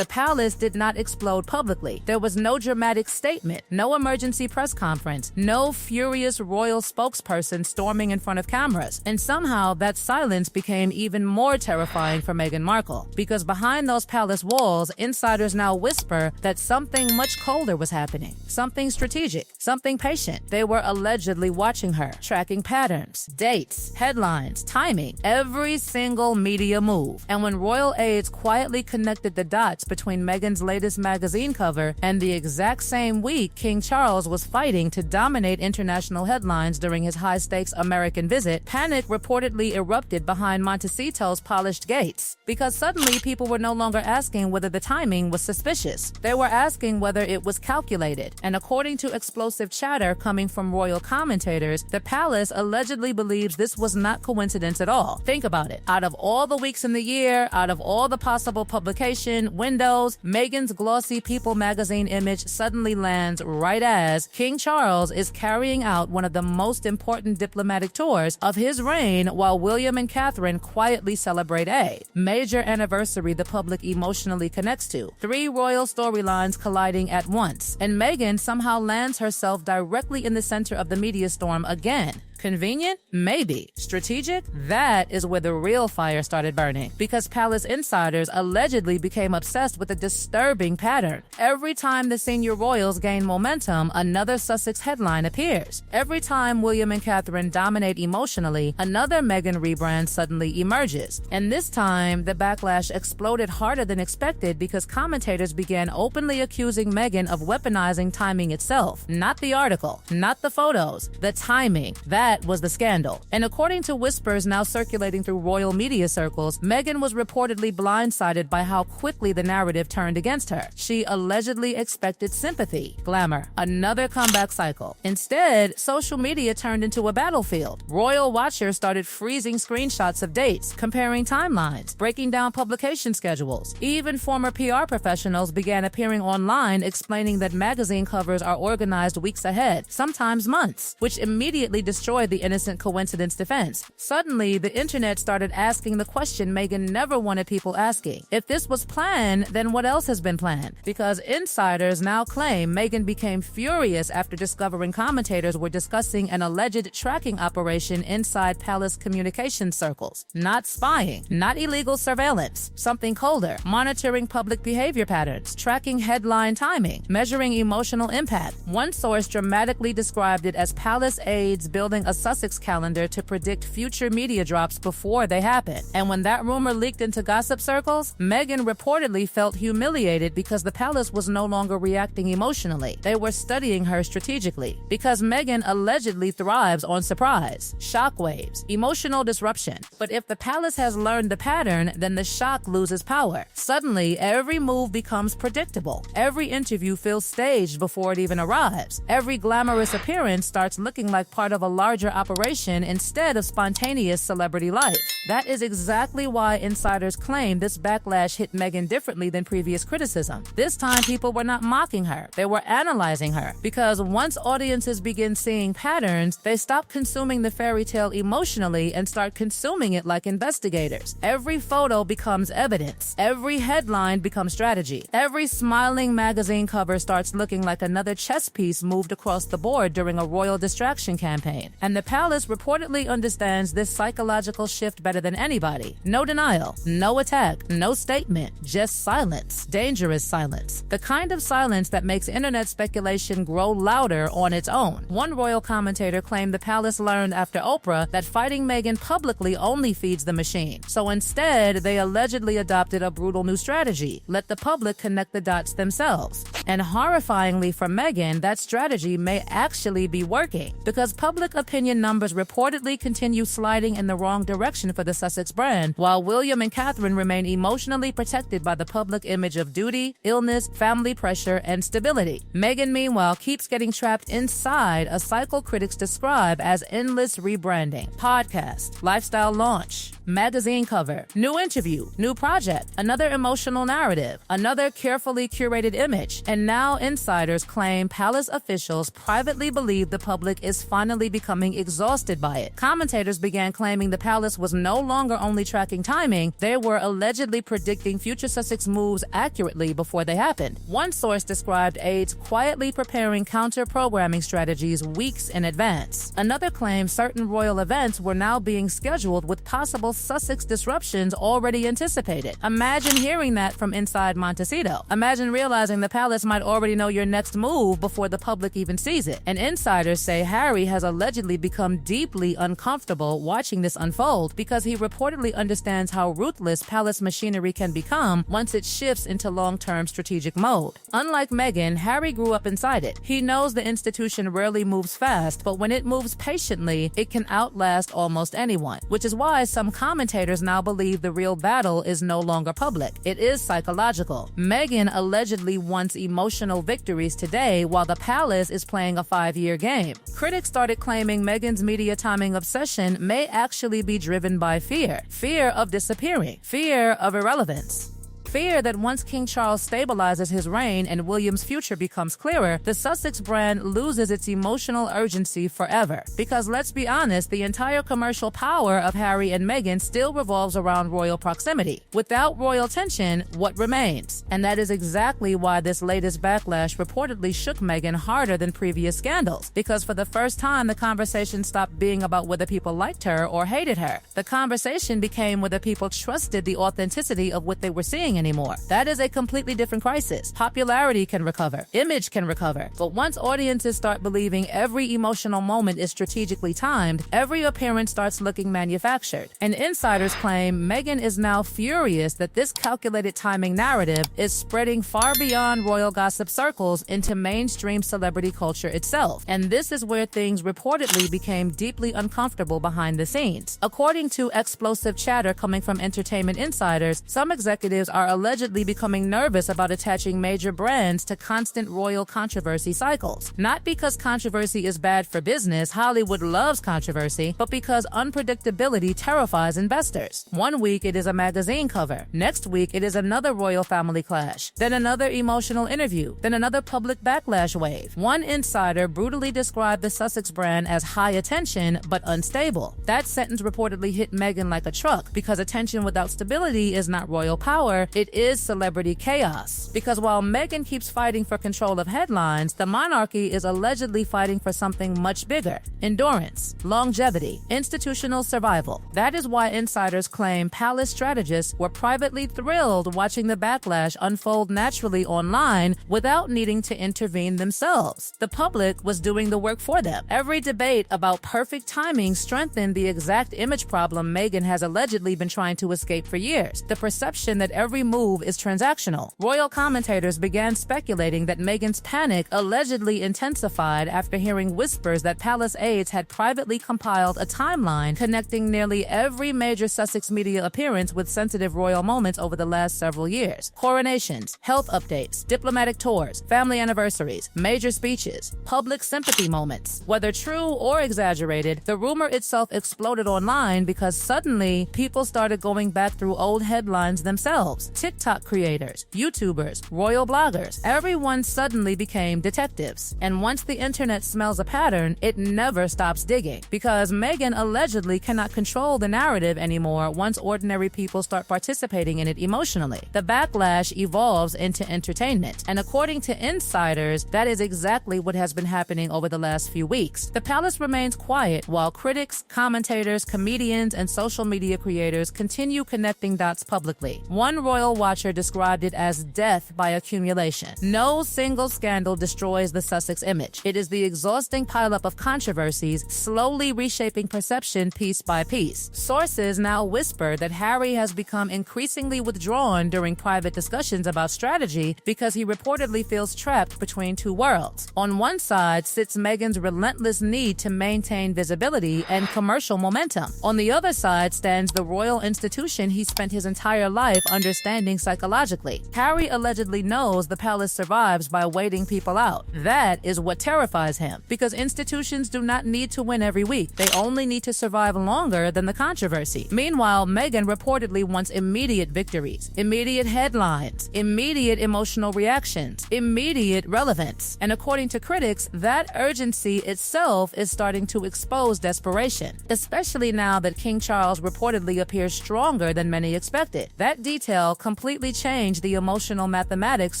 The palace did not explode publicly. There was no dramatic statement, no emergency press conference, no furious royal spokesperson storming in front of cameras. And somehow that silence became even more terrifying for Meghan Markle, because behind those palace walls, insiders now whisper that something much colder was happening, something strategic, something patient. They were allegedly watching her, tracking patterns, dates, headlines, timing, every single media move. And when royal aides quietly connected the dots between Meghan's latest magazine cover and the exact same week King Charles was fighting to dominate international headlines during his high-stakes American visit, panic reportedly erupted behind Montecito's polished gates, because suddenly people were no longer asking whether the timing was suspicious. They were asking whether it was calculated. And according to explosive chatter coming from royal commentators, the palace allegedly believes this was not coincidence at all. Think about it. Out of all the weeks in the year, out of all the possible publication windows, Meghan's glossy People magazine image suddenly lands right as King Charles is carrying out one of the most important diplomatic tours of his reign, while William and Catherine quietly celebrate a major anniversary the public emotionally connects to. 3 royal storylines colliding at once, and Meghan somehow lands herself directly in the center of the media storm again. Convenient? Maybe. Strategic? That is where the real fire started burning, because palace insiders allegedly became obsessed with a disturbing pattern. Every time the senior royals gain momentum, another Sussex headline appears. Every time William and Catherine dominate emotionally, another Meghan rebrand suddenly emerges. And this time, the backlash exploded harder than expected because commentators began openly accusing Meghan of weaponizing timing itself. Not the article, not the photos, the timing. That was the scandal. And according to whispers now circulating through royal media circles, Meghan was reportedly blindsided by how quickly the narrative turned against her. She allegedly expected sympathy, glamour, another comeback cycle. Instead, social media turned into a battlefield. Royal watchers started freezing screenshots of dates, comparing timelines, breaking down publication schedules. Even former PR professionals began appearing online explaining that magazine covers are organized weeks ahead, sometimes months, which immediately destroyed the innocent coincidence defense. Suddenly, the internet started asking the question Meghan never wanted people asking. If this was planned, then what else has been planned? Because insiders now claim Meghan became furious after discovering commentators were discussing an alleged tracking operation inside palace communication circles. Not spying, not illegal surveillance, something colder, monitoring public behavior patterns, tracking headline timing, measuring emotional impact. One source dramatically described it as palace aides building a Sussex calendar to predict future media drops before they happen. And when that rumor leaked into gossip circles, Meghan reportedly felt humiliated because the palace was no longer reacting emotionally. They were studying her strategically, because Meghan allegedly thrives on surprise, shockwaves, emotional disruption. But if the palace has learned the pattern, then the shock loses power. Suddenly, every move becomes predictable. Every interview feels staged before it even arrives. Every glamorous appearance starts looking like part of a larger operation instead of spontaneous celebrity life. That is exactly why insiders claim this backlash hit Meghan differently than previous criticism. This time, people were not mocking her. They were analyzing her. Because once audiences begin seeing patterns, they stop consuming the fairy tale emotionally and start consuming it like investigators. Every photo becomes evidence. Every headline becomes strategy. Every smiling magazine cover starts looking like another chess piece moved across the board during a royal distraction campaign. And the palace reportedly understands this psychological shift better than anybody. No denial, no attack, no statement, just silence. Dangerous silence. The kind of silence that makes internet speculation grow louder on its own. One royal commentator claimed the palace learned after Oprah that fighting Meghan publicly only feeds the machine. So instead, they allegedly adopted a brutal new strategy: let the public connect the dots themselves. And horrifyingly for Meghan, that strategy may actually be working, because public opinion numbers reportedly continue sliding in the wrong direction for the Sussex brand, while William and Catherine remain emotionally protected by the public image of duty, illness, family pressure, and stability. Meghan, meanwhile, keeps getting trapped inside a cycle critics describe as endless rebranding, podcast, lifestyle launch, Magazine cover, new interview, new project, another emotional narrative, another carefully curated image. And now insiders claim palace officials privately believe the public is finally becoming exhausted by it. Commentators began claiming the palace was no longer only tracking timing, they were allegedly predicting future Sussex moves accurately before they happened. One source described aides quietly preparing counter-programming strategies weeks in advance. Another claimed certain royal events were now being scheduled with possible Sussex disruptions already anticipated. Imagine hearing that from inside Montecito. Imagine realizing the palace might already know your next move before the public even sees it. And insiders say Harry has allegedly become deeply uncomfortable watching this unfold because he reportedly understands how ruthless palace machinery can become once it shifts into long-term strategic mode. Unlike Meghan, Harry grew up inside it. He knows the institution rarely moves fast, but when it moves patiently, it can outlast almost anyone, which is why some commentators now believe the real battle is no longer public. It is psychological. Meghan allegedly wants emotional victories today while the palace is playing a 5-year game. Critics started claiming Meghan's media timing obsession may actually be driven by fear. Fear of disappearing. Fear of irrelevance. Fear that once King Charles stabilizes his reign and William's future becomes clearer, the Sussex brand loses its emotional urgency forever. Because let's be honest, the entire commercial power of Harry and Meghan still revolves around royal proximity. Without royal tension, what remains? And that is exactly why this latest backlash reportedly shook Meghan harder than previous scandals. Because for the first time, the conversation stopped being about whether people liked her or hated her. The conversation became whether people trusted the authenticity of what they were seeing anymore. That is a completely different crisis. Popularity can recover. Image can recover. But once audiences start believing every emotional moment is strategically timed, every appearance starts looking manufactured. And insiders claim Meghan is now furious that this calculated timing narrative is spreading far beyond royal gossip circles into mainstream celebrity culture itself. And this is where things reportedly became deeply uncomfortable behind the scenes. According to explosive chatter coming from entertainment insiders, some executives are allegedly becoming nervous about attaching major brands to constant royal controversy cycles. Not because controversy is bad for business, Hollywood loves controversy, but because unpredictability terrifies investors. One week it is a magazine cover, next week it is another royal family clash, then another emotional interview, then another public backlash wave. One insider brutally described the Sussex brand as high attention but unstable. That sentence reportedly hit Meghan like a truck because attention without stability is not royal power, it is celebrity chaos. Because while Meghan keeps fighting for control of headlines, the monarchy is allegedly fighting for something much bigger: endurance, longevity, institutional survival. That is why insiders claim palace strategists were privately thrilled watching the backlash unfold naturally online without needing to intervene themselves. The public was doing the work for them. Every debate about perfect timing strengthened the exact image problem Meghan has allegedly been trying to escape for years: the perception that every move is transactional. Royal commentators began speculating that Meghan's panic allegedly intensified after hearing whispers that palace aides had privately compiled a timeline connecting nearly every major Sussex media appearance with sensitive royal moments over the last several years: coronations, health updates, diplomatic tours, family anniversaries, major speeches, public sympathy moments. Whether true or exaggerated, the rumor itself exploded online because suddenly people started going back through old headlines themselves. TikTok creators, YouTubers, royal bloggers, everyone suddenly became detectives. And once the internet smells a pattern, it never stops digging. Because Meghan allegedly cannot control the narrative anymore once ordinary people start participating in it emotionally. The backlash evolves into entertainment. And according to insiders, that is exactly what has been happening over the last few weeks. The palace remains quiet while critics, commentators, comedians, and social media creators continue connecting dots publicly. One royal watcher described it as death by accumulation. No single scandal destroys the Sussex image. It is the exhausting pileup of controversies slowly reshaping perception piece by piece. Sources now whisper that Harry has become increasingly withdrawn during private discussions about strategy because he reportedly feels trapped between two worlds. On one side sits Meghan's relentless need to maintain visibility and commercial momentum. On the other side stands the royal institution he spent his entire life understanding standing psychologically. Harry allegedly knows the palace survives by waiting people out. That is what terrifies him, because institutions do not need to win every week. They only need to survive longer than the controversy. Meanwhile, Meghan reportedly wants immediate victories, immediate headlines, immediate emotional reactions, immediate relevance. And according to critics, that urgency itself is starting to expose desperation, especially now that King Charles reportedly appears stronger than many expected. That detail completely changed the emotional mathematics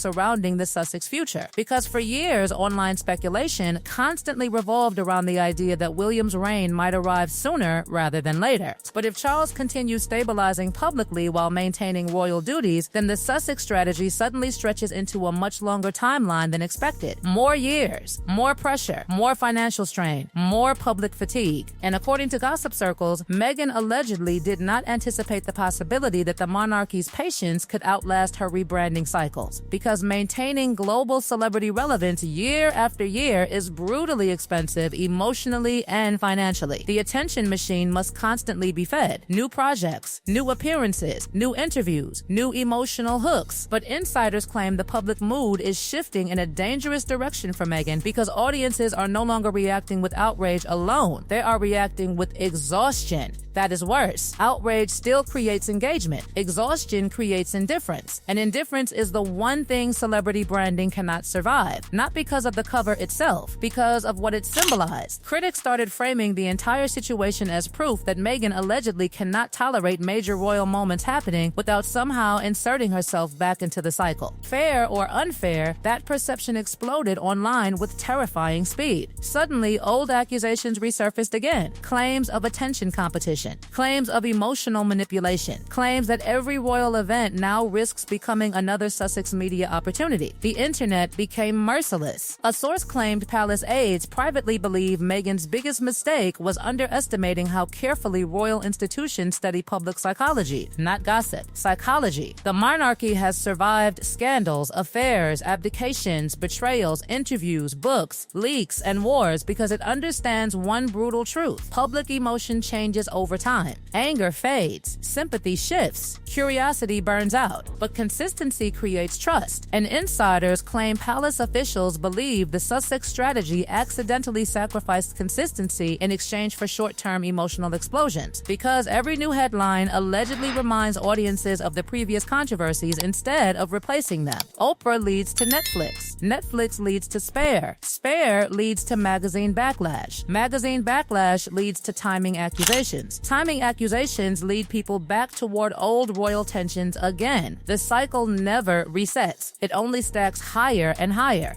surrounding the Sussex future, because for years, online speculation constantly revolved around the idea that William's reign might arrive sooner rather than later. But if Charles continues stabilizing publicly while maintaining royal duties, then the Sussex strategy suddenly stretches into a much longer timeline than expected. More years, more pressure, more financial strain, more public fatigue. And according to gossip circles, Meghan allegedly did not anticipate the possibility that the monarchy's patience could outlast her rebranding cycles, because maintaining global celebrity relevance year after year is brutally expensive emotionally and financially. The attention machine must constantly be fed. New projects, new appearances, new interviews, new emotional hooks. But insiders claim the public mood is shifting in a dangerous direction for Meghan, because audiences are no longer reacting with outrage alone. They are reacting with exhaustion. That is worse. Outrage still creates engagement. Exhaustion creates indifference. And indifference is the one thing celebrity branding cannot survive. Not because of the cover itself, because of what it symbolized. Critics started framing the entire situation as proof that Meghan allegedly cannot tolerate major royal moments happening without somehow inserting herself back into the cycle. Fair or unfair, that perception exploded online with terrifying speed. Suddenly, old accusations resurfaced again. Claims of attention competition, claims of emotional manipulation, claims that every royal event now risks becoming another Sussex media opportunity. The internet became merciless. A source claimed palace aides privately believe Meghan's biggest mistake was underestimating how carefully royal institutions study public psychology, not gossip, psychology. The monarchy has survived scandals, affairs, abdications, betrayals, interviews, books, leaks, and wars because it understands one brutal truth. Public emotion changes over time. Anger fades, sympathy shifts, curiosity burns out, but consistency creates trust. And insiders claim palace officials believe the Sussex strategy accidentally sacrificed consistency in exchange for short-term emotional explosions, because every new headline allegedly reminds audiences of the previous controversies instead of replacing them. Oprah leads to Netflix. Netflix leads to Spare. Spare leads to magazine backlash. Magazine backlash leads to timing accusations. Timing accusations lead people back toward old royal tensions again. The cycle never resets. It only stacks higher and higher.